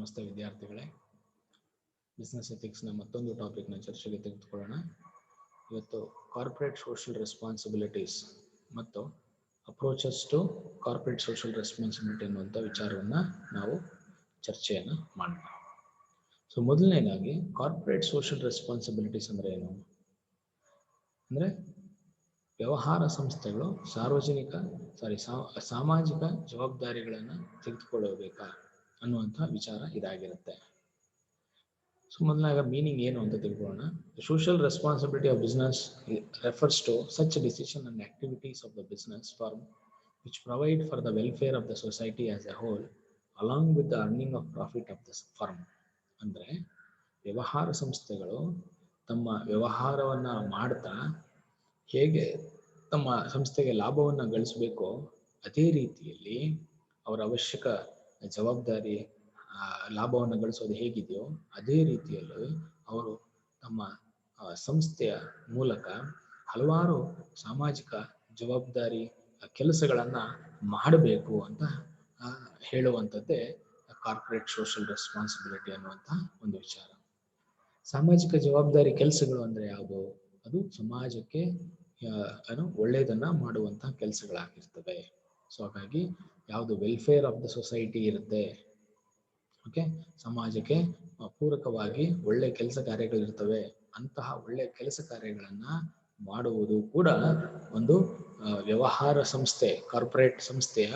ನಮಸ್ತೆ ವಿದ್ಯಾರ್ಥಿಗಳೇ, ಬಿಸ್ನೆಸ್ ಎಥಿಕ್ಸ್ನ ಮತ್ತೊಂದು ಟಾಪಿಕ್ನ ಚರ್ಚೆಗೆ ತೆಗೆದುಕೊಳ್ಳೋಣ. ಇವತ್ತು ಕಾರ್ಪೊರೇಟ್ ಸೋಷಿಯಲ್ ರೆಸ್ಪಾನ್ಸಿಬಿಲಿಟೀಸ್ ಮತ್ತು approaches to corporate social responsibility ಅನ್ನುವಂಥ ವಿಚಾರವನ್ನು ನಾವು ಚರ್ಚೆಯನ್ನು ಮಾಡೋಣ. ಸೊ ಮೊದಲನೇದಾಗಿ ಕಾರ್ಪೊರೇಟ್ ಸೋಷಿಯಲ್ ರೆಸ್ಪಾನ್ಸಿಬಿಲಿಟೀಸ್ ಅಂದರೆ ಏನು? ಅಂದರೆ ವ್ಯವಹಾರ ಸಂಸ್ಥೆಗಳು ಸಾಮಾಜಿಕ ಜವಾಬ್ದಾರಿಗಳನ್ನು ತೆಗೆದುಕೊಳ್ಳಬೇಕಾ ಅನ್ನುವಂಥ ವಿಚಾರ ಇದಾಗಿರುತ್ತೆ. ಸೊ ಮೊದಲಾಗ ಮೀನಿಂಗ್ ಏನು ಅಂತ ತಿಳ್ಕೊಳ್ಳೋಣ. Social responsibility of business refers to such decision and activities of the business firm which provide for the welfare of the society as a whole along with the earning of profit of the firm. ಅಂದರೆ ವ್ಯವಹಾರ ಸಂಸ್ಥೆಗಳು ತಮ್ಮ ವ್ಯವಹಾರವನ್ನು ಮಾಡ್ತಾ ಹೇಗೆ ತಮ್ಮ ಸಂಸ್ಥೆಗೆ ಲಾಭವನ್ನು ಗಳಿಸಬೇಕೋ ಅದೇ ರೀತಿಯಲ್ಲಿ ಅವರ ಅವಶ್ಯಕ ಜವಾಬ್ದಾರಿ ಲಾಭವನ್ನು ಗಳಿಸೋದು ಹೇಗಿದೆಯೋ ಅದೇ ರೀತಿಯಲ್ಲಿ ಅವರು ತಮ್ಮ ಸಂಸ್ಥೆಯ ಮೂಲಕ ಹಲವಾರು ಸಾಮಾಜಿಕ ಜವಾಬ್ದಾರಿ ಕೆಲಸಗಳನ್ನು ಮಾಡಬೇಕು ಅಂತ ಹೇಳುವಂಥದ್ದೇ ಕಾರ್ಪೊರೇಟ್ ಸೋಷಿಯಲ್ ರೆಸ್ಪಾನ್ಸಿಬಿಲಿಟಿ ಅನ್ನುವಂಥ ಒಂದು ವಿಚಾರ. ಸಾಮಾಜಿಕ ಜವಾಬ್ದಾರಿ ಕೆಲಸಗಳು ಅಂದರೆ ಯಾವುದು? ಅದು ಸಮಾಜಕ್ಕೆ ಒಳ್ಳೆಯದನ್ನ ಮಾಡುವಂಥ ಕೆಲಸಗಳಾಗಿರ್ತವೆ. ಸೊ ಹಾಗಾಗಿ ಯಾವುದು ವೆಲ್ಫೇರ್ ಆಫ್ ದ ಸೊಸೈಟಿ ಇರುತ್ತೆ, ಓಕೆ, ಸಮಾಜಕ್ಕೆ ಪೂರಕವಾಗಿ ಒಳ್ಳೆ ಕೆಲಸ ಕಾರ್ಯಗಳಿರ್ತವೆ. ಅಂತಹ ಒಳ್ಳೆ ಕೆಲಸ ಕಾರ್ಯಗಳನ್ನ ಮಾಡುವುದು ಕೂಡ ಒಂದು ವ್ಯವಹಾರ ಸಂಸ್ಥೆ, ಕಾರ್ಪೊರೇಟ್ ಸಂಸ್ಥೆಯ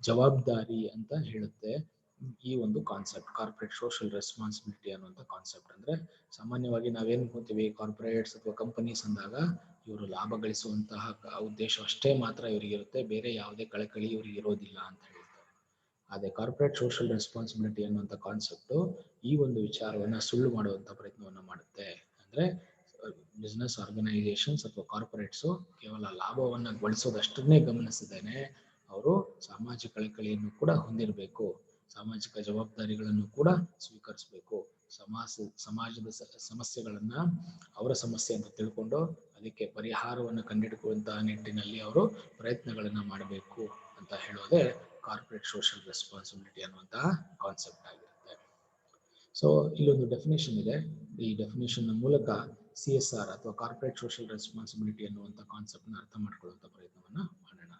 ಜವಾಬ್ದಾರಿ ಅಂತ ಹೇಳುತ್ತೆ ಈ ಒಂದು ಕಾನ್ಸೆಪ್ಟ್, ಕಾರ್ಪೊರೇಟ್ ಸೋಷಿಯಲ್ ರೆಸ್ಪಾನ್ಸಿಬಿಲಿಟಿ ಅನ್ನುವಂಥ ಕಾನ್ಸೆಪ್ಟ್. ಅಂದರೆ ಸಾಮಾನ್ಯವಾಗಿ ನಾವೇನು ನೋಡ್ತೀವಿ, ಕಾರ್ಪೊರೇಟ್ಸ್ ಅಥವಾ ಕಂಪನೀಸ್ ಅಂದಾಗ ಇವರು ಲಾಭ ಗಳಿಸುವಂತಹ ಉದ್ದೇಶ ಅಷ್ಟೇ ಮಾತ್ರ ಇವರಿಗಿರುತ್ತೆ, ಬೇರೆ ಯಾವುದೇ ಕಳಕಳಿ ಇವರಿಗೆ ಇರೋದಿಲ್ಲ ಅಂತ ಹೇಳ್ತಾರೆ. ಆದರೆ ಕಾರ್ಪೊರೇಟ್ ಸೋಷಿಯಲ್ ರೆಸ್ಪಾನ್ಸಿಬಿಲಿಟಿ ಅನ್ನುವಂಥ ಕಾನ್ಸೆಪ್ಟು ಈ ಒಂದು ವಿಚಾರವನ್ನು ಸುಳ್ಳು ಮಾಡುವಂಥ ಪ್ರಯತ್ನವನ್ನು ಮಾಡುತ್ತೆ. ಅಂದರೆ ಬಿಸ್ನೆಸ್ ಆರ್ಗನೈಸೇಷನ್ಸ್ ಅಥವಾ ಕಾರ್ಪೊರೇಟ್ಸು ಕೇವಲ ಲಾಭವನ್ನು ಗಳಿಸೋದಷ್ಟನ್ನೇ ಗಮನಿಸಿದ್ದೇನೆ, ಅವರು ಸಾಮಾಜಿಕ ಕಳಕಳಿಯನ್ನು ಕೂಡ ಹೊಂದಿರಬೇಕು, ಸಾಮಾಜಿಕ ಜವಾಬ್ದಾರಿಗಳನ್ನು ಕೂಡ ಸ್ವೀಕರಿಸಬೇಕು, ಸಮಾಜದ ಸಮಸ್ಯೆಗಳನ್ನು ಅವರ ಸಮಸ್ಯೆ ಅಂತ ತಿಳ್ಕೊಂಡು ಅದಕ್ಕೆ ಪರಿಹಾರವನ್ನು ಕಂಡುಹಿಡಿಯುವಂತಹ ನಿಟ್ಟಿನಲ್ಲಿ ಅವರು ಪ್ರಯತ್ನಗಳನ್ನು ಮಾಡಬೇಕು ಅಂತ ಹೇಳೋದೇ ಕಾರ್ಪೊರೇಟ್ ಸೋಷಿಯಲ್ ರೆಸ್ಪಾನ್ಸಿಬಿಲಿಟಿ ಅನ್ನುವಂತಹ ಕಾನ್ಸೆಪ್ಟ್ ಆಗಿರುತ್ತೆ. ಸೊ ಇಲ್ಲೊಂದು ಡೆಫಿನೇಷನ್ ಇದೆ. ಈ ಡೆಫಿನೇಷನ್ ಮೂಲಕ CSR ಅಥವಾ ಕಾರ್ಪೊರೇಟ್ ಸೋಷಿಯಲ್ ರೆಸ್ಪಾನ್ಸಿಬಿಲಿಟಿ ಅನ್ನುವಂಥ ಕಾನ್ಸೆಪ್ಟ್ನ ಅರ್ಥ ಮಾಡ್ಕೊಳ್ಳುವಂಥ ಪ್ರಯತ್ನವನ್ನು ಮಾಡೋಣ.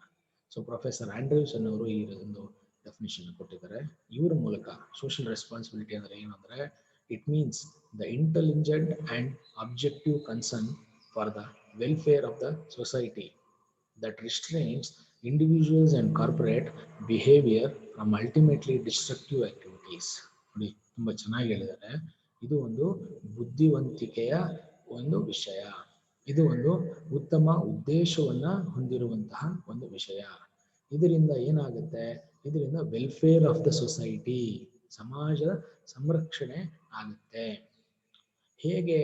ಸೊ ಪ್ರೊಫೆಸರ್ ಆಂಡ್ರ್ಯೂಸ್ ಅನ್ನೋರು ಈ ಒಂದು ಡೆಫಿನೇಷನ್ ಕೊಟ್ಟಿದ್ದಾರೆ. ಇವರ ಮೂಲಕ ಸೋಷಿಯಲ್ ರೆಸ್ಪಾನ್ಸಿಬಿಲಿಟಿ ಅಂದರೆ ಏನಂದರೆ, it means the intelligent and objective concern for the welfare of the society that restrains individuals and corporate behaviour from ultimately destructive activities. ನೋಡಿ, ತುಂಬ ಚೆನ್ನಾಗಿ ಹೇಳಿದ್ದಾರೆ. ಇದು ಒಂದು ಬುದ್ಧಿವಂತಿಕೆಯ ಒಂದು ವಿಷಯ, ಇದು ಒಂದು ಉತ್ತಮ ಉದ್ದೇಶವನ್ನು ಹೊಂದಿರುವಂತಹ ಒಂದು ವಿಷಯ. ಇದರಿಂದ ಏನಾಗುತ್ತೆ? ಇದರಿಂದ ವೆಲ್ಫೇರ್ ಆಫ್ ದ ಸೊಸೈಟಿ, ಸಮಾಜದ ಸಂರಕ್ಷಣೆ ಆಗುತ್ತೆ. ಹೇಗೆ?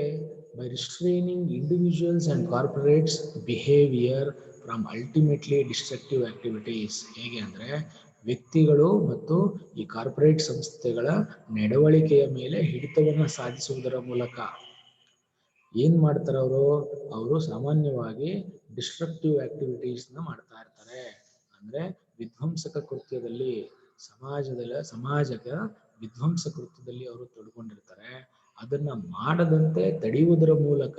By restraining individuals and corporates behaviour from ultimately destructive activities. ಹೇಗೆ ಅಂದರೆ, ವ್ಯಕ್ತಿಗಳು ಮತ್ತು ಈ ಕಾರ್ಪೊರೇಟ್ ಸಂಸ್ಥೆಗಳ ನಡವಳಿಕೆಯ ಮೇಲೆ ಹಿಡಿತವನ್ನು ಸಾಧಿಸುವುದರ ಮೂಲಕ ಏನು ಮಾಡ್ತಾರೆ ಅವರು ಸಾಮಾನ್ಯವಾಗಿ ಡಿಸ್ಟ್ರಕ್ಟಿವ್ ಆಕ್ಟಿವಿಟೀಸ್ನ ಮಾಡ್ತಾ ಇರ್ತಾರೆ. ಅಂದರೆ ವಿಧ್ವಂಸಕ ಕೃತ್ಯದಲ್ಲಿ, ಸಮಾಜದ ವಿಧ್ವಂಸ ಕೃತ್ಯದಲ್ಲಿ ಅವರು ತೊಡ್ಕೊಂಡಿರ್ತಾರೆ. ಅದನ್ನು ಮಾಡದಂತೆ ತಡೆಯುವುದರ ಮೂಲಕ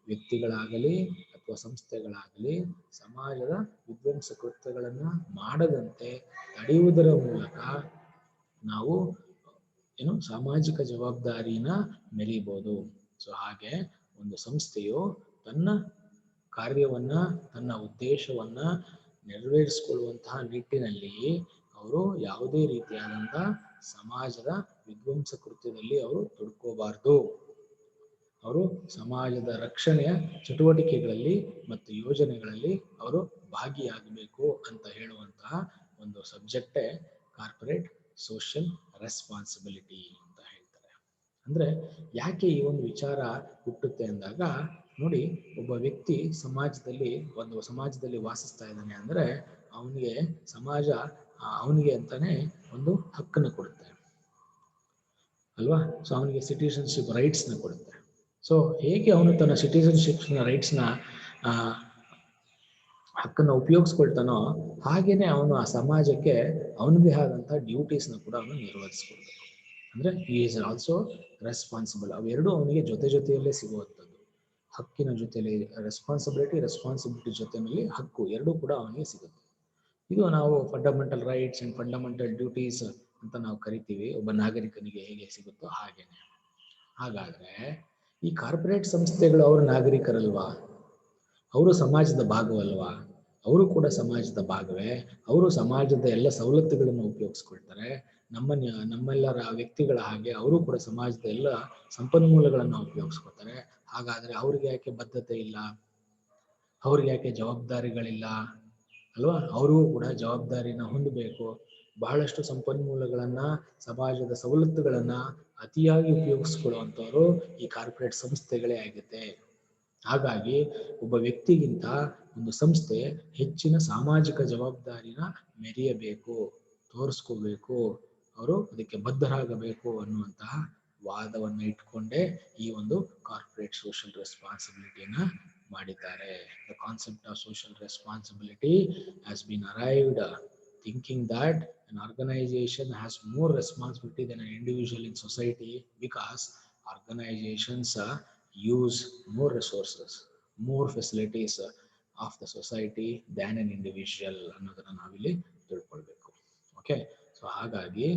ವ್ಯಕ್ತಿಗಳಾಗಲಿ ಅಥವಾ ಸಂಸ್ಥೆಗಳಾಗಲಿ ಸಮಾಜದ ವಿಧ್ವಂಸ ಕೃತ್ಯಗಳನ್ನು ಮಾಡದಂತೆ ತಡೆಯುವುದರ ಮೂಲಕ ನಾವು ಸಾಮಾಜಿಕ ಜವಾಬ್ದಾರಿನ ಮೆರೀಬಹುದು. ಸೊ ಹಾಗೆ ಒಂದು ಸಂಸ್ಥೆಯು ತನ್ನ ಕಾರ್ಯವನ್ನ, ತನ್ನ ಉದ್ದೇಶವನ್ನ ನೆರವೇರಿಸಿಕೊಳ್ಳುವಂತಹ ನಿಟ್ಟಿನಲ್ಲಿ ಅವರು ಯಾವುದೇ ರೀತಿಯಾದಂಥ ಸಮಾಜದ ವಿಧ್ವಂಸ ಕೃತ್ಯದಲ್ಲಿ ಅವರು ತೊಡ್ಕೋಬಾರ್ದು. ಅವರು ಸಮಾಜದ ರಕ್ಷಣೆಯ ಚಟುವಟಿಕೆಗಳಲ್ಲಿ ಮತ್ತು ಯೋಜನೆಗಳಲ್ಲಿ ಅವರು ಭಾಗಿಯಾಗಬೇಕು ಅಂತ ಹೇಳುವಂತಹ ಒಂದು ಸಬ್ಜೆಕ್ಟೇ ಕಾರ್ಪೊರೇಟ್ ಸೋಷಿಯಲ್ ರೆಸ್ಪಾನ್ಸಿಬಿಲಿಟಿ ಅಂತ ಹೇಳ್ತಾರೆ. ಅಂದರೆ ಯಾಕೆ ಈ ಒಂದು ವಿಚಾರ ಹುಟ್ಟುತ್ತೆ ಅಂದಾಗ, ನೋಡಿ, ಒಬ್ಬ ವ್ಯಕ್ತಿ ಸಮಾಜದಲ್ಲಿ ವಾಸಿಸ್ತಾ ಇದ್ದಾನೆ ಅಂದರೆ ಅವನಿಗೆ ಸಮಾಜ ಅವನಿಗೆ ಅಂತಾನೆ ಒಂದು ಹಕ್ಕನ್ನು ಕೊಡುತ್ತೆ ಅಲ್ವಾ? ಸೊ ಅವನಿಗೆ ಸಿಟಿಸನ್ಶಿಪ್ ರೈಟ್ಸ್ನ ಕೊಡುತ್ತೆ. ಸೊ ಹೇಗೆ ಅವನು ತನ್ನ ಸಿಟಿಸನ್ಶಿಪ್ ರೈಟ್ಸ್ನ ಹಕ್ಕನ್ನು ಉಪಯೋಗಿಸ್ಕೊಳ್ತಾನೋ ಹಾಗೇನೆ ಅವನು ಆ ಸಮಾಜಕ್ಕೆ ಅವನದೇ ಆದಂತಹ ಡ್ಯೂಟೀಸ್ನ ಕೂಡ ಅವನು ನಿರ್ವಹಿಸ್ಕೊಳ್ಬೇಕು. ಅಂದ್ರೆ ಹಿ ಈಸ್ ಆಲ್ಸೋ ರೆಸ್ಪಾನ್ಸಿಬಲ್. ಅವೆರಡೂ ಅವನಿಗೆ ಜೊತೆ ಜೊತೆಯಲ್ಲೇ ಸಿಗುವಂಥದ್ದು. ಹಕ್ಕಿನ ಜೊತೆಯಲ್ಲಿ ರೆಸ್ಪಾನ್ಸಿಬಿಲಿಟಿ ಜೊತೆಯಲ್ಲಿ ಹಕ್ಕು ಎರಡೂ ಕೂಡ ಅವನಿಗೆ ಸಿಗುತ್ತೆ. ಇದು ನಾವು fundamental rights and fundamental duties ಅಂತ ನಾವು ಕರಿತೀವಿ. ಒಬ್ಬ ನಾಗರಿಕನಿಗೆ ಹೇಗೆ ಸಿಗುತ್ತೋ ಹಾಗೇನೆ. ಹಾಗಾದ್ರೆ ಈ ಕಾರ್ಪೊರೇಟ್ ಸಂಸ್ಥೆಗಳು ಅವರ ನಾಗರಿಕರಲ್ವಾ? ಅವರು ಸಮಾಜದ ಭಾಗವಲ್ವಾ? ಅವರು ಕೂಡ ಸಮಾಜದ ಭಾಗವೇ. ಅವರು ಸಮಾಜದ ಎಲ್ಲ ಸವಲತ್ತುಗಳನ್ನು ಉಪಯೋಗಿಸ್ಕೊಳ್ತಾರೆ. ನಮ್ಮೆಲ್ಲರ ವ್ಯಕ್ತಿಗಳ ಹಾಗೆ ಅವರು ಕೂಡ ಸಮಾಜದ ಎಲ್ಲ ಸಂಪನ್ಮೂಲಗಳನ್ನು ಉಪಯೋಗಿಸ್ಕೊಳ್ತಾರೆ. ಹಾಗಾದ್ರೆ ಅವ್ರಿಗೆ ಯಾಕೆ ಬದ್ಧತೆ ಇಲ್ಲ? ಅವ್ರಿಗೆ ಯಾಕೆ ಜವಾಬ್ದಾರಿಗಳಿಲ್ಲ ಅಲ್ವಾ? ಅವರಿಗೂ ಕೂಡ ಜವಾಬ್ದಾರಿನ ಹೊಂದಬೇಕು. ಬಹಳಷ್ಟು ಸಂಪನ್ಮೂಲಗಳನ್ನ, ಸಮಾಜದ ಸವಲತ್ತುಗಳನ್ನ ಅತಿಯಾಗಿ ಉಪಯೋಗಿಸ್ಕೊಳ್ಳುವಂಥವ್ರು ಈ ಕಾರ್ಪೊರೇಟ್ ಸಂಸ್ಥೆಗಳೇ ಆಗುತ್ತೆ. ಹಾಗಾಗಿ ಒಬ್ಬ ವ್ಯಕ್ತಿಗಿಂತ ಒಂದು ಸಂಸ್ಥೆ ಹೆಚ್ಚಿನ ಸಾಮಾಜಿಕ ಜವಾಬ್ದಾರಿನ ಮೆರೆಯಬೇಕು, ತೋರಿಸ್ಕೋಬೇಕು, ಅವರು ಅದಕ್ಕೆ ಬದ್ಧರಾಗಬೇಕು ಅನ್ನುವಂತಹ ವಾದವನ್ನ ಇಟ್ಕೊಂಡೇ ಈ ಒಂದು ಕಾರ್ಪೊರೇಟ್ ಸೋಷಿಯಲ್ ರೆಸ್ಪಾನ್ಸಿಬಿಲಿಟಿನ ಮಾಡಿದ್ದಾರೆ. The concept of social responsibility has been arrived thinking that an organization has more responsibility than an individual in society because organizations use more resources, more facilities of the society than an individual ಅನ್ನೋದನ್ನ ನಾವಿಲ್ಲಿ ತಿಳ್ಕೊಳ್ಬೇಕು. Okay, so ಹಾಗಾಗಿ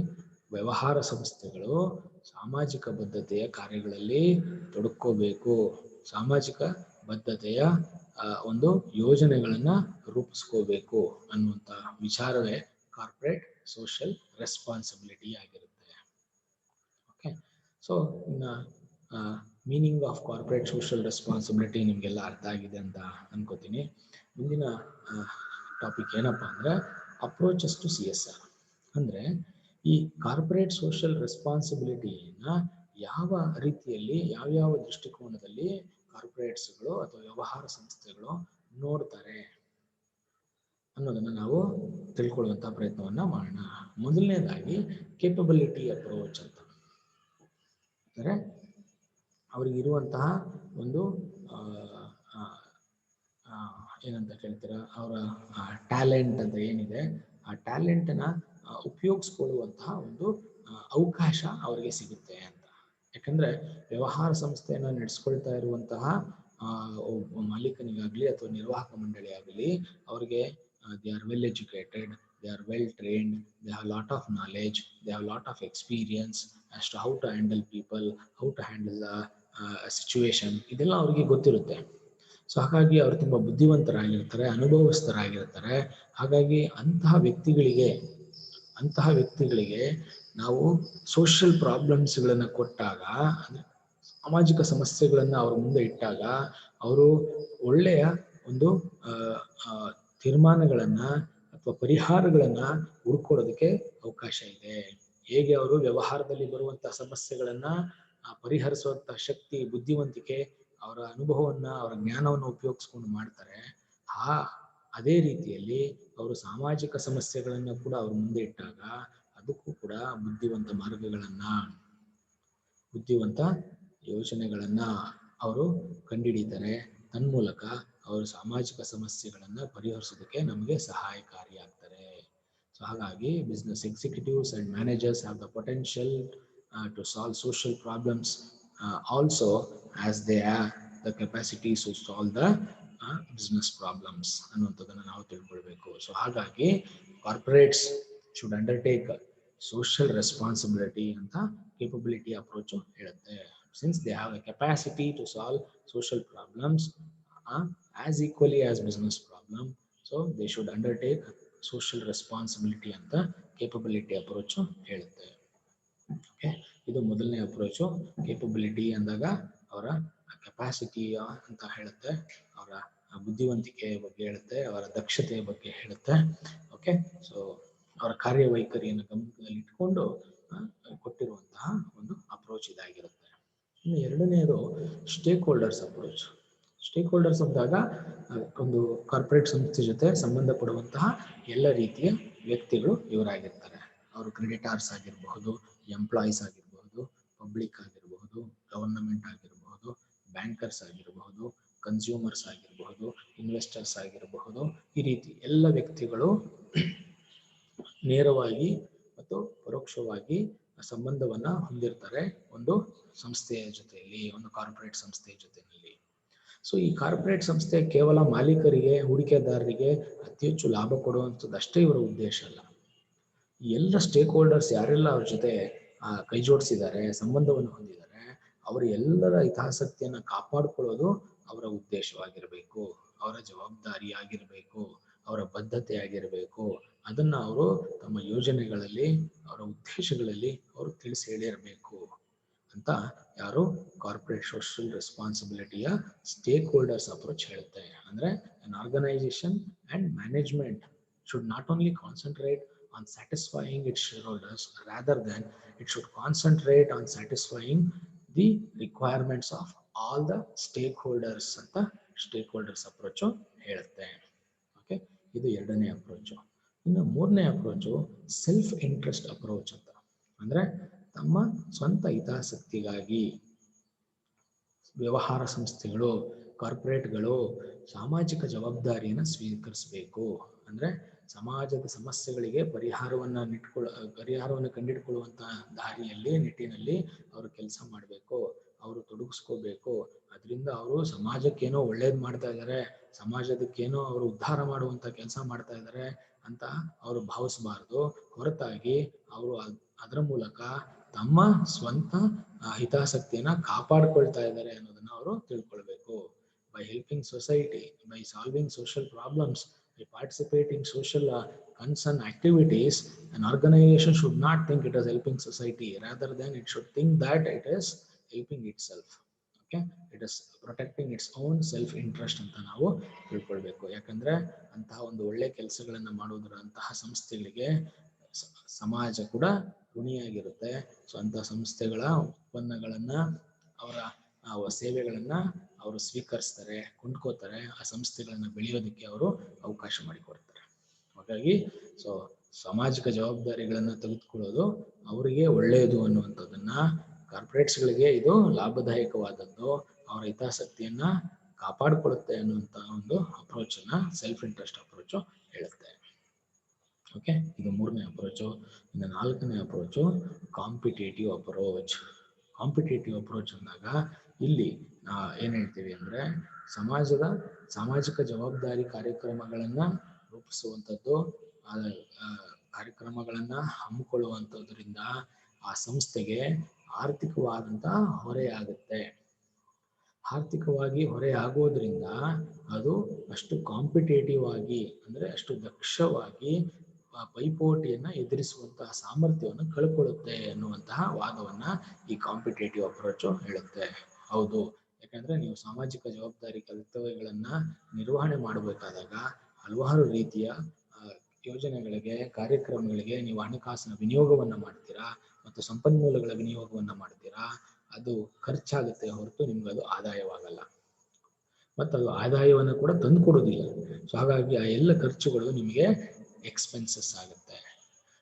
ವ್ಯವಹಾರ ಸಂಸ್ಥೆಗಳು ಸಾಮಾಜಿಕ ಬದ್ಧತೆಯ ಕಾರ್ಯಗಳಲ್ಲಿ ತೊಡಕೋಬೇಕು. ಸಾಮಾಜಿಕ ಬದ್ಧತೆಯ ಒಂದು ಯೋಜನೆಗಳನ್ನ ರೂಪಿಸ್ಕೋಬೇಕು ಅನ್ನುವಂಥ ವಿಚಾರವೇ ಕಾರ್ಪೊರೇಟ್ ಸೋಷಿಯಲ್ ರೆಸ್ಪಾನ್ಸಿಬಿಲಿಟಿ ಆಗಿರುತ್ತೆ. ಓಕೆ, ಸೊ ಇನ್ನು meaning of corporate social responsibility ನಿಮಗೆಲ್ಲ ಅರ್ಥ ಆಗಿದೆ ಅಂತ ಅನ್ಕೋತೀನಿ. ಮುಂದಿನ ಟಾಪಿಕ್ ಏನಪ್ಪಾ ಅಂದ್ರೆ ಅಪ್ರೋಚಸ್ ಟು CSR. ಅಂದ್ರೆ ಈ ಕಾರ್ಪೊರೇಟ್ ಸೋಷಿಯಲ್ ರೆಸ್ಪಾನ್ಸಿಬಿಲಿಟಿಯನ್ನ ಯಾವ ರೀತಿಯಲ್ಲಿ, ಯಾವ್ಯಾವ ದೃಷ್ಟಿಕೋನದಲ್ಲಿ ಕಾರ್ಪೊರೇಟ್ಸ್ಗಳು ಅಥವಾ ವ್ಯವಹಾರ ಸಂಸ್ಥೆಗಳು ನೋಡ್ತಾರೆ ಅನ್ನೋದನ್ನ ನಾವು ತಿಳ್ಕೊಳ್ಳುವಂತಹ ಪ್ರಯತ್ನವನ್ನ ಮಾಡೋಣ. ಮೊದಲನೇದಾಗಿ ಕೇಪಬಿಲಿಟಿ ಅಪ್ರೋಚ್ ಅಂತ. ಅಂದರೆ ಅವ್ರಿಗಿರುವಂತಹ ಒಂದು ಏನಂತ ಹೇಳ್ತೀರಾ, ಅವರ ಟ್ಯಾಲೆಂಟ್ ಅಂತ ಏನಿದೆ, ಆ ಟ್ಯಾಲೆಂಟನ್ನ ಉಪಯೋಗಿಸ್ಕೊಳ್ಳುವಂತಹ ಒಂದು ಅವಕಾಶ ಅವರಿಗೆ ಸಿಗುತ್ತೆ ಅಂತ. ಯಾಕಂದ್ರೆ ವ್ಯವಹಾರ ಸಂಸ್ಥೆಯನ್ನು ನಡೆಸ್ಕೊಳ್ತಾ ಇರುವಂತಹ ಮಾಲೀಕನಿಗಾಗ್ಲಿ ಅಥವಾ ನಿರ್ವಾಹಕ ಮಂಡಳಿ ಆಗಲಿ, ಅವ್ರಿಗೆ they are well educated, they are well trained, they have lot of knowledge, they have lot of experience as to how to handle people, how to handle the situation. ಇದೆಲ್ಲ ಅವ್ರಿಗೆ ಗೊತ್ತಿರುತ್ತೆ. ಸೊ ಹಾಗಾಗಿ ಅವರು ತುಂಬಾ ಬುದ್ಧಿವಂತರಾಗಿರ್ತಾರೆ, ಅನುಭವಸ್ಥರಾಗಿರ್ತಾರೆ. ಹಾಗಾಗಿ ಅಂತಹ ವ್ಯಕ್ತಿಗಳಿಗೆ ನಾವು ಸೋಷಿಯಲ್ ಪ್ರಾಬ್ಲಮ್ಸ್ಗಳನ್ನ ಕೊಟ್ಟಾಗ, ಅಂದ್ರೆ ಸಾಮಾಜಿಕ ಸಮಸ್ಯೆಗಳನ್ನ ಅವ್ರ ಮುಂದೆ ಇಟ್ಟಾಗ, ಅವರು ಒಳ್ಳೆಯ ಒಂದು ತೀರ್ಮಾನಗಳನ್ನ ಅಥವಾ ಪರಿಹಾರಗಳನ್ನ ಹುಡ್ಕೊಡೋದಕ್ಕೆ ಅವಕಾಶ ಇದೆ. ಹೇಗೆ ಅವರು ವ್ಯವಹಾರದಲ್ಲಿ ಬರುವಂತಹ ಸಮಸ್ಯೆಗಳನ್ನ ಪರಿಹರಿಸುವಂತಹ ಶಕ್ತಿ, ಬುದ್ಧಿವಂತಿಕೆ, ಅವರ ಅನುಭವವನ್ನ, ಅವರ ಜ್ಞಾನವನ್ನು ಉಪಯೋಗಿಸ್ಕೊಂಡು ಮಾಡ್ತಾರೆ, ಅದೇ ರೀತಿಯಲ್ಲಿ ಅವರು ಸಾಮಾಜಿಕ ಸಮಸ್ಯೆಗಳನ್ನ ಕೂಡ ಅವ್ರ ಮುಂದೆ ಇಟ್ಟಾಗ ಅದಕ್ಕೂ ಕೂಡ ಬುದ್ಧಿವಂತ ಮಾರ್ಗಗಳನ್ನ, ಬುದ್ಧಿವಂತ ಯೋಜನೆಗಳನ್ನ ಅವರು ಕಂಡುಹಿಡಿತಾರೆ. ತನ್ಮೂಲಕ ಅವರು ಸಾಮಾಜಿಕ ಸಮಸ್ಯೆಗಳನ್ನ ಪರಿಹರಿಸೋದಕ್ಕೆ ನಮಗೆ ಸಹಾಯಕಾರಿಯಾಗ್ತಾರೆ. ಸೊ ಹಾಗಾಗಿ business executives and managers have the potential to solve social problems also as they have the capacities to solve the business problems ಅನ್ನುವಂಥದ್ದನ್ನು ನಾವು ತಿಳ್ಕೊಳ್ಬೇಕು. ಸೊ ಹಾಗಾಗಿ corporates should undertake social responsibility ಅಂತ ಕೇಪಬಿಲಿಟಿ ಅಪ್ರೋಚ್ ಹೇಳುತ್ತೆ. Since they have the capacity to solve social problems as equally as business problem, so they should undertake social responsibility ಅಂತ capability approach ಹೇಳುತ್ತೆ. Okay, ಇದು ಮೊದಲನೇ approach. Capability ಅಂದಾಗ ಅವರ capacity ಅಂತ ಹೇಳುತ್ತೆ, ಅವರ ಬುದ್ಧಿವಂತಿಕೆಯ ಬಗ್ಗೆ ಹೇಳುತ್ತೆ, ಅವರ ದಕ್ಷತೆಯ ಬಗ್ಗೆ ಹೇಳುತ್ತೆ. ಓಕೆ, ಸೊ ಅವರ ಕಾರ್ಯವೈಖರಿಯನ್ನು ಗಮನದಲ್ಲಿ ಇಟ್ಕೊಂಡು ಕೊಟ್ಟಿರುವಂತಹ ಒಂದು ಅಪ್ರೋಚ್ ಇದಾಗಿರುತ್ತೆ. ಇನ್ನು ಎರಡನೆಯದು stake holders approach. Stake holders ಅಂದಾಗ ಒಂದು ಕಾರ್ಪೊರೇಟ್ ಸಂಸ್ಥೆ ಜೊತೆ ಸಂಬಂಧಪಡುವಂತಹ ಎಲ್ಲ ರೀತಿಯ ವ್ಯಕ್ತಿಗಳು ಇವರಾಗಿರ್ತಾರೆ. ಅವರು ಕ್ರೆಡಿಟಾರ್ಸ್ ಆಗಿರಬಹುದು, ಎಂಪ್ಲಾಯೀಸ್ ಆಗಿರಬಹುದು, ಪಬ್ಲಿಕ್ ಆಗಿರಬಹುದು, ಗವರ್ನಮೆಂಟ್ ಆಗಿರಬಹುದು, ಬ್ಯಾಂಕರ್ಸ್ ಆಗಿರಬಹುದು, ಕನ್ಸ್ಯೂಮರ್ಸ್ ಆಗಿರಬಹುದು, ಇನ್ವೆಸ್ಟರ್ಸ್ ಆಗಿರಬಹುದು, ಈ ರೀತಿ ಎಲ್ಲ ವ್ಯಕ್ತಿಗಳು ನೇರವಾಗಿ ಮತ್ತು ಪರೋಕ್ಷವಾಗಿ ಸಂಬಂಧವನ್ನ ಹೊಂದಿರ್ತಾರೆ ಒಂದು ಸಂಸ್ಥೆಯ ಜೊತೆಯಲ್ಲಿ, ಒಂದು ಕಾರ್ಪೊರೇಟ್ ಸಂಸ್ಥೆಯ ಜೊತೆಯಲ್ಲಿ. ಸೊ ಈ ಕಾರ್ಪೊರೇಟ್ ಸಂಸ್ಥೆ ಕೇವಲ ಮಾಲೀಕರಿಗೆ, ಹೂಡಿಕೆದಾರರಿಗೆ ಅತಿ ಹೆಚ್ಚು ಲಾಭ ಕೊಡುವಂಥದ್ದಷ್ಟೇ ಇವರ ಉದ್ದೇಶ ಅಲ್ಲ. ಎಲ್ಲ ಸ್ಟೇಕ್ ಹೋಲ್ಡರ್ಸ್ ಯಾರೆಲ್ಲ ಅವ್ರ ಜೊತೆ ಕೈ ಜೋಡಿಸಿದ್ದಾರೆ, ಸಂಬಂಧವನ್ನು ಹೊಂದಿದ್ದಾರೆ, ಅವರ ಎಲ್ಲರ ಹಿತಾಸಕ್ತಿಯನ್ನ ಕಾಪಾಡಿಕೊಳ್ಳೋದು ಅವರ ಉದ್ದೇಶವಾಗಿರಬೇಕು, ಅವರ ಜವಾಬ್ದಾರಿ ಆಗಿರಬೇಕು, ಅವರ ಬದ್ಧತೆ ಆಗಿರಬೇಕು. ಅದನ್ನ ಅವರು ತಮ್ಮ ಯೋಜನೆಗಳಲ್ಲಿ, ಅವರ ಉದ್ದೇಶಗಳಲ್ಲಿ ಅವರು ತಿಳಿಸಿ ಹೇಳಿರಬೇಕು ಅಂತ ಯಾರು ಕಾರ್ಪೊರೇಟ್ ಸೋಷಿಯಲ್ ರೆಸ್ಪಾನ್ಸಿಬಿಲಿಟಿಯ ಸ್ಟೇಕ್ ಹೋಲ್ಡರ್ಸ್ ಅಪ್ರೋಚ್ ಹೇಳುತ್ತೆ. ಅಂದ್ರೆ an organization and management should not only concentrate on satisfying its shareholders, rather than it should concentrate on satisfying the requirements of all the stakeholders ಅಂತ ಸ್ಟೇಕ್ ಹೋಲ್ಡರ್ಸ್ ಅಪ್ರೋಚ್ ಹೇಳುತ್ತೆ. Okay, ಇದು ಎರಡನೇ approach. ಇನ್ನು ಮೂರನೇ approach self interest approach ಅಂತ. ಅಂದ್ರೆ ತಮ್ಮ ಸ್ವಂತ ಹಿತಾಸಕ್ತಿಗಾಗಿ ವ್ಯವಹಾರ ಸಂಸ್ಥೆಗಳು, ಕಾರ್ಪೊರೇಟ್ಗಳು ಸಾಮಾಜಿಕ ಜವಾಬ್ದಾರಿಯನ್ನು ಸ್ವೀಕರಿಸಬೇಕು. ಅಂದ್ರೆ ಸಮಾಜದ ಸಮಸ್ಯೆಗಳಿಗೆ ಪರಿಹಾರವನ್ನು ಕಂಡಿಡ್ಕೊಳ್ಳುವಂತಹ ದಾರಿಯಲ್ಲಿ, ನಿಟ್ಟಿನಲ್ಲಿ ಅವರು ಕೆಲಸ ಮಾಡಬೇಕು, ಅವರು ತೊಡಗಿಸ್ಕೋಬೇಕು. ಅದರಿಂದ ಅವರು ಸಮಾಜಕ್ಕೇನೋ ಒಳ್ಳೇದು ಮಾಡ್ತಾ ಇದ್ದಾರೆ, ಸಮಾಜದಕ್ಕೇನೋ ಅವರು ಉದ್ಧಾರ ಮಾಡುವಂತ ಕೆಲಸ ಮಾಡ್ತಾ ಇದ್ದಾರೆ ಅಂತ ಅವರು ಭಾವಿಸಬಾರ್ದು. ಹೊರತಾಗಿ ಅವರು ಅದರ ಮೂಲಕ ತಮ್ಮ ಸ್ವಂತ ಹಿತಾಸಕ್ತಿಯನ್ನ ಕಾಪಾಡ್ಕೊಳ್ತಾ ಇದ್ದಾರೆ ಅನ್ನೋದನ್ನ ಅವರು ತಿಳ್ಕೊಳ್ಬೇಕು. By helping society, by solving social problems, by participating social concern activities, an organization should not think it is helping society, rather than it should think that it is helping itself. Okay, it is protecting its own self interest ಅಂತ ನಾವು ತಿಳ್ಕೊಳ್ಬೇಕು. ಯಾಕಂದ್ರೆ ಅಂತಹ ಒಂದು ಒಳ್ಳೆ ಕೆಲಸಗಳನ್ನ ಮಾಡುವುದರ ಅಂತಹ ಸಂಸ್ಥೆಗಳಿಗೆ ಸಮಾಜ ಕೂಡ ಋಣಿಯಾಗಿರುತ್ತೆ. ಸೊ ಅಂತಹ ಸಂಸ್ಥೆಗಳ ಉತ್ಪನ್ನಗಳನ್ನ, ಅವರ ಸೇವೆಗಳನ್ನ ಅವರು ಸ್ವೀಕರಿಸ್ತಾರೆ, ಕೊಂಡ್ಕೋತಾರೆ, ಆ ಸಂಸ್ಥೆಗಳನ್ನ ಬೆಳೆಯೋದಕ್ಕೆ ಅವರು ಅವಕಾಶ ಮಾಡಿಕೊಡ್ತಾರೆ. ಹಾಗಾಗಿ ಸೊ ಸಾಮಾಜಿಕ ಜವಾಬ್ದಾರಿಗಳನ್ನ ತೆಗೆದುಕೊಳ್ಳೋದು ಅವರಿಗೆ ಒಳ್ಳೆಯದು ಅನ್ನುವಂಥದ್ದನ್ನ, ಕಾರ್ಪೊರೇಟ್ಸ್ಗಳಿಗೆ ಇದು ಲಾಭದಾಯಕವಾದದ್ದು, ಅವರ ಹಿತಾಸಕ್ತಿಯನ್ನ ಕಾಪಾಡಿಕೊಳ್ಳುತ್ತೆ ಅನ್ನುವಂಥ ಒಂದು ಅಪ್ರೋಚ್ ಅನ್ನ ಸೆಲ್ಫ್ ಇಂಟ್ರೆಸ್ಟ್ ಅಪ್ರೋಚ್ ಹೇಳುತ್ತೆ. ಓಕೆ, ಇದು ಮೂರನೇ ಅಪ್ರೋಚು. ಇನ್ನು ನಾಲ್ಕನೇ approach competitive approach. Competitive approach ಅಂದಾಗ ಇಲ್ಲಿ ಏನ್ ಹೇಳ್ತೀವಿ ಅಂದ್ರೆ ಸಾಮಾಜಿಕ ಜವಾಬ್ದಾರಿ ಕಾರ್ಯಕ್ರಮಗಳನ್ನ ರೂಪಿಸುವಂಥದ್ದು, ಕಾರ್ಯಕ್ರಮಗಳನ್ನ ಹಮ್ಮಿಕೊಳ್ಳುವಂಥದ್ರಿಂದ ಆ ಸಂಸ್ಥೆಗೆ ಆರ್ಥಿಕವಾದಂತಹ ಹೊರೆ ಆಗುತ್ತೆ. ಆರ್ಥಿಕವಾಗಿ ಹೊರೆ ಆಗೋದ್ರಿಂದ ಅದು ಅಷ್ಟು ಕಾಂಪಿಟೇಟಿವ್ ಆಗಿ, ಅಂದ್ರೆ ಅಷ್ಟು ದಕ್ಷವಾಗಿ ಪೈಪೋಟಿಯನ್ನ ಎದುರಿಸುವಂತಹ ಸಾಮರ್ಥ್ಯವನ್ನು ಕಳ್ಕೊಳ್ಳುತ್ತೆ ಅನ್ನುವಂತಹ ವಾದವನ್ನ ಈ ಕಾಂಪಿಟೇಟಿವ್ ಅಪ್ರೋಚ್ ಹೇಳುತ್ತೆ. ಹೌದು, ಯಾಕಂದ್ರೆ ನೀವು ಸಾಮಾಜಿಕ ಜವಾಬ್ದಾರಿ ಕರ್ತವ್ಯಗಳನ್ನ ನಿರ್ವಹಣೆ ಮಾಡಬೇಕಾದಾಗ ಹಲವಾರು ರೀತಿಯ ಯೋಜನೆಗಳಿಗೆ, ಕಾರ್ಯಕ್ರಮಗಳಿಗೆ ನೀವು ಹಣಕಾಸಿನ ವಿನಿಯೋಗವನ್ನ ಮಾಡ್ತೀರಾ ಮತ್ತು ಸಂಪನ್ಮೂಲಗಳ ವಿನಿಯೋಗವನ್ನ ಮಾಡ್ತೀರಾ. ಅದು ಖರ್ಚಾಗುತ್ತೆ ಹೊರತು ನಿಮ್ಗೆ ಅದು ಆದಾಯವಾಗಲ್ಲ, ಮತ್ತು ಅದು ಆದಾಯವನ್ನು ಕೂಡ ತಂದು ಕೊಡೋದಿಲ್ಲ. ಸೊ ಹಾಗಾಗಿ ಆ ಎಲ್ಲ ಖರ್ಚುಗಳು ನಿಮಗೆ ಎಕ್ಸ್ಪೆನ್ಸಸ್ ಆಗುತ್ತೆ.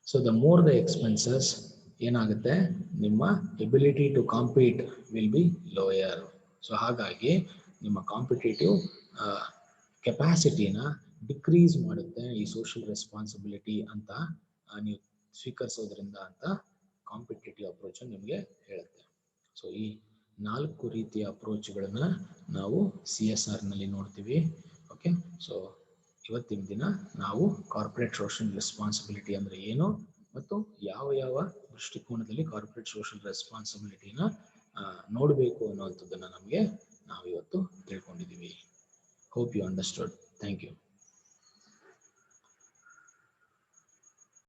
So the more the expenses ಏನಾಗುತ್ತೆ, ನಿಮ್ಮ ability to compete will be lower. So ಹಾಗಾಗಿ ನಿಮ್ಮ ಕಾಂಪಿಟೇಟಿವ್ ಕೆಪಾಸಿಟಿನ ಡಿಕ್ರೀಸ್ ಮಾಡುತ್ತೆ ಈ ಸೋಷಿಯಲ್ ರೆಸ್ಪಾನ್ಸಿಬಿಲಿಟಿ ಅಂತ ನೀವು ಸ್ವೀಕರಿಸೋದ್ರಿಂದ ಅಂತ ಕಾಂಪಿಟೇಟಿವ್ ಅಪ್ರೋಚ್ ನಿಮಗೆ ಹೇಳುತ್ತೆ. ಸೊ ಈ 4 ರೀತಿಯ ಅಪ್ರೋಚ್ಗಳನ್ನ ನಾವು CSR ನಲ್ಲಿ ನೋಡ್ತೀವಿ. ಓಕೆ, ಸೊ ಇವತ್ತಿನ ದಿನ ನಾವು ಕಾರ್ಪೊರೇಟ್ ಸೋಷಿಯಲ್ ರೆಸ್ಪಾನ್ಸಿಬಿಲಿಟಿ ಅಂದ್ರೆ ಏನು ಮತ್ತು ಯಾವ ದೃಷ್ಟಿಕೋನದಲ್ಲಿ ಕಾರ್ಪೊರೇಟ್ ಸೋಷಿಯಲ್ ರೆಸ್ಪಾನ್ಸಿಬಿಲಿಟಿನ ನೋಡಬೇಕು ಅನ್ನುವಂಥದ್ದನ್ನ ನಾವು ಇವತ್ತು ತಿಳ್ಕೊಂಡಿದ್ದೀವಿ. Hope you understood. Thank you.